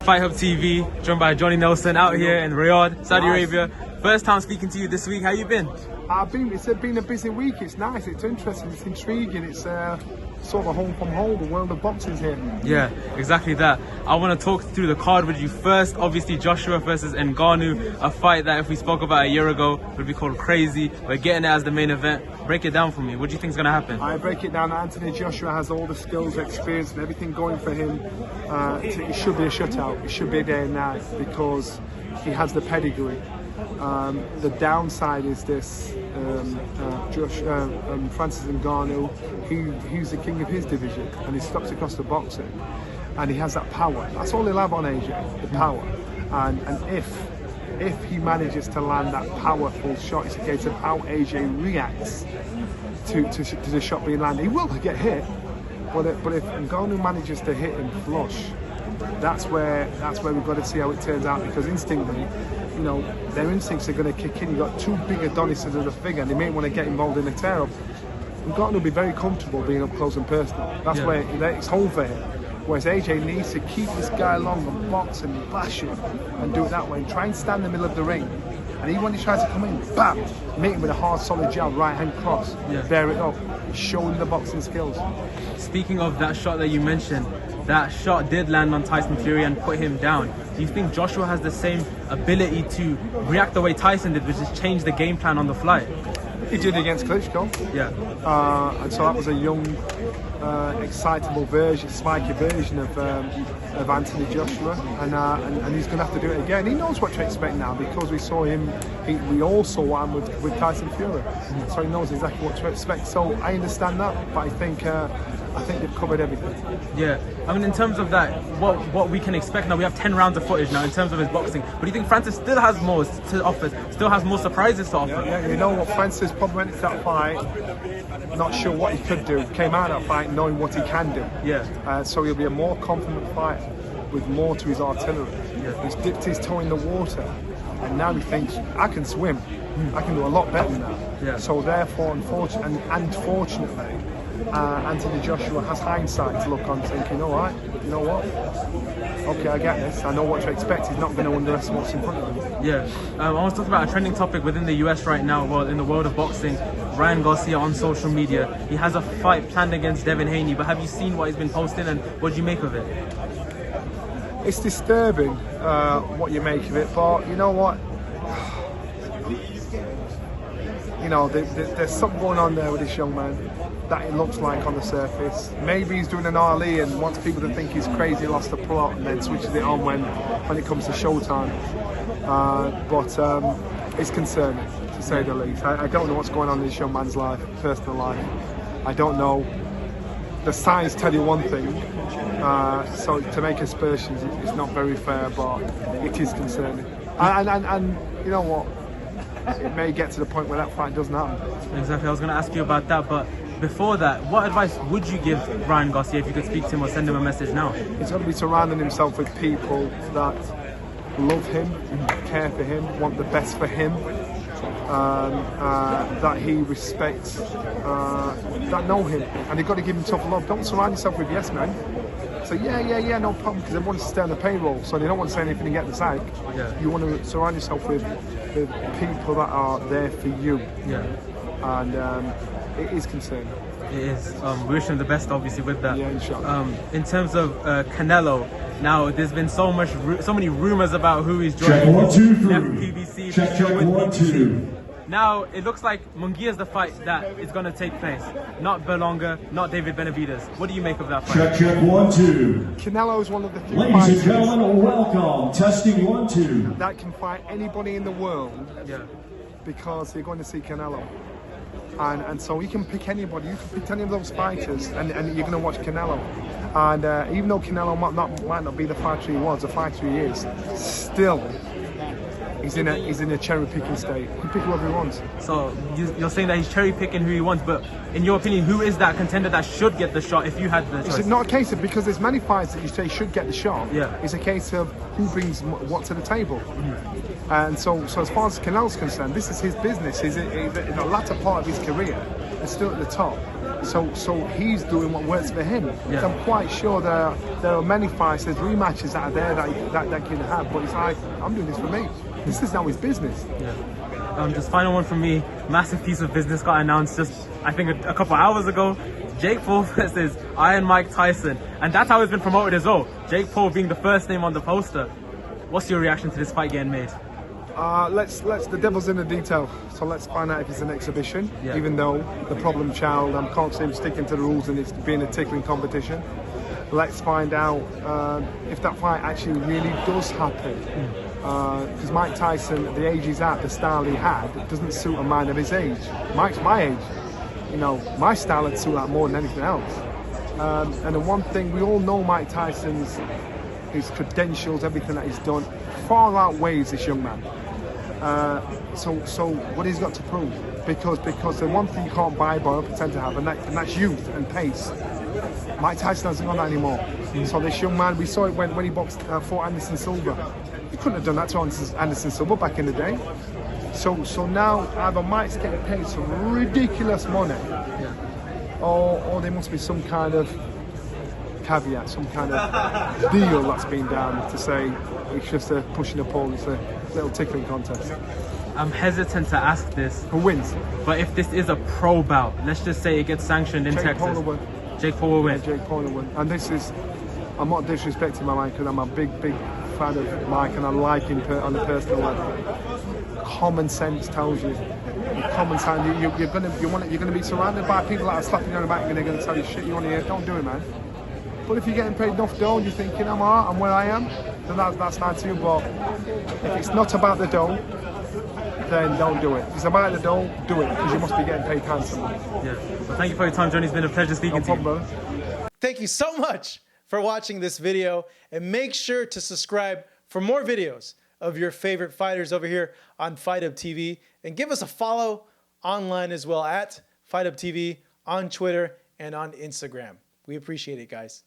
Fight Hub TV, joined by Johnny Nelson out here in Riyadh, Saudi Arabia. First time speaking to you this week. How you been? It's been a busy week. It's nice, it's interesting, it's intriguing. It's sort of a home from home. The world of boxing's here. Yeah, exactly that. I want to talk through the card with you first. Obviously, Joshua versus Ngannou, a fight that if we spoke about a year ago would be called crazy. We're getting it as the main event. Break it down for me. What do you think is going to happen? I break it down. Anthony Joshua has all the skills, experience, and everything going for him. It should be a shutout. It should be a day and night because he has the pedigree. The downside is this: Francis Ngannou, he's the king of his division, and he stops across the boxing, and he has that power. That's all he'll have on AJ, the power. And if he manages to land that powerful shot, it's a case of how AJ reacts to the shot being landed. He will get hit, but if Ngannou manages to hit him flush, that's where we've got to see how it turns out, because instinctively, you know, their instincts are going to kick in. You've got two big Adonises as a figure, and they may want to get involved in a tear-up. Ngannou will be very comfortable being up close and personal. That's where it's home for him. Whereas AJ needs to keep this guy long and box and bash him and do it that way. And try and stand in the middle of the ring. And even when he tries to come in, bam, meet him with a hard, solid jab, right-hand cross, bear it up, show him the boxing skills. Speaking of that shot that you mentioned, that shot did land on Tyson Fury and put him down. Do you think Joshua has the same ability to react the way Tyson did, which is change the game plan on the fly? He did against Klitschko. Yeah. And so that was a young, excitable version, spiky version of Anthony Joshua, and he's going to have to do it again. He knows what to expect now because we saw him. We all saw one with Tyson Fury, so he knows exactly what to expect. So I understand that, but I think they've covered everything. Yeah, I mean, in terms of that, what we can expect now, we have 10 rounds of footage now in terms of his boxing. But do you think Francis still has more to offer, still has more surprises to offer? Yeah, you know what, Francis probably went into that fight not sure what he could do, came out of that fight knowing what he can do. Yeah. So he'll be a more confident fighter with more to his artillery. Yeah. He's dipped his toe in the water, and now he thinks, I can swim. I can do a lot better than that. Yeah. So therefore, unfortunately, Anthony Joshua has hindsight to look on, thinking, all right, you know what? Okay, I get this. I know what to expect. He's not going to underestimate what's in front of him. Yeah. I want to talk about a trending topic within the US right now, well, in the world of boxing. Ryan Garcia on social media. He has a fight planned against Devin Haney, but have you seen what he's been posting, and what do you make of it? It's disturbing what you make of it, but you know what? You know, there's something going on there with this young man that it looks like on the surface. Maybe he's doing an Ali and wants people to think he's crazy, lost the plot, and then switches it on when it comes to showtime. But it's concerning, to say the least. I don't know what's going on in this young man's life, personal life. I don't know. The signs tell you one thing, so to make aspersions is not very fair, but it is concerning. And you know what? It may get to the point where that fight doesn't happen. Exactly, I was going to ask you about that, but before that, what advice would you give Ryan Garcia if you could speak to him or send him a message now? He's got to be surrounding himself with people that love him, care for him, want the best for him, that he respects, that know him, and you've got to give him tough love. Don't surround yourself with yes men. So yeah, no problem, because everyone wants to stay on the payroll, so they don't want to say anything and get the sack. Yeah. You want to surround yourself with people that are there for you. Yeah. And it is concerning. It is. We wish him the best, obviously, with that. Yeah, inshallah. In terms of Canelo, now there's been so many rumors about who he's joining. PBC. Check 1 2. Now it looks like Munguia is the fight that is going to take place, not Berlanga, not David Benavidez. What do you make of that fight? Check 1 2. Canelo is one of the few Ladies fighters and gentlemen, welcome. Testing 1 2. that can fight anybody in the world. Yeah. Because you're going to see Canelo. And so you can pick anybody, you can pick any of those fighters, and you're going to watch Canelo. And even though Canelo might not be the fighter he was, the fighter he is, still he's in a cherry picking state. He can pick whoever he wants. So you're saying that he's cherry picking who he wants, but in your opinion, who is that contender that should get the shot if you had the choice? It's not a case of, because there's many fights that you say should get the shot. Yeah. It's a case of who brings what to the table. And so as far as Canelo's concerned, this is his business. He's in the latter part of his career. It's still at the top. So he's doing what works for him. Yeah. So I'm quite sure there are many fights, there's rematches that are there that can have, but it's like, I'm doing this for me. This is now his business. Just final one from me. Massive piece of business got announced just, I think, a couple hours ago. Jake Paul versus Iron Mike Tyson. And that's how it's been promoted as well. Jake Paul being the first name on the poster. What's your reaction to this fight getting made? The devil's in the detail. So let's find out if it's an exhibition, Yeah. even though the problem child, I can't see him sticking to the rules and it's being a tickling competition. Let's find out if that fight actually really does happen. Because Mike Tyson, the age he's at, the style he had, doesn't suit a man of his age. Mike's my age. You know, my style would suit that more than anything else. And the one thing, we all know Mike Tyson's his credentials, everything that he's done, far outweighs this young man. So what he's got to prove? Because the one thing you can't buy or pretend to have, and that's youth and pace. Mike Tyson hasn't got that anymore. So this young man, we saw it when he fought Anderson Silva. He couldn't have done that to Anderson Silva back in the day. So now either Mike's getting paid some ridiculous money, or there must be some kind of caveat, some kind of deal that's been done to say it's just a pushing a pole, it's a little tickling contest. I'm hesitant to ask this, Who wins? but if this is a pro bout, let's just say it gets sanctioned in Jake Texas. Paul will win. Jake Paul will win. Jake Paul will win. And this is, I'm not disrespecting my man because I'm a big fan of Mike and I like him on a personal level. Common sense tells you. Common sense, you're gonna be surrounded by people that are slapping you on the back and they're gonna tell you shit you want to hear. Don't do it, man. But if you're getting paid enough dough and you're thinking I'm alright, I'm where I am, then that's fine too. But if it's not about the dough, then don't do it. If it's about the dough, do it because you must be getting paid handsomely. Yeah. Well, thank you for your time, Johnny. It's been a pleasure speaking No to you. problem, brother. Thank you so much for watching this video, and make sure to subscribe for more videos of your favorite fighters over here on Fight Up TV, and give us a follow online as well at Fight Up TV on Twitter and on Instagram. We appreciate it, guys.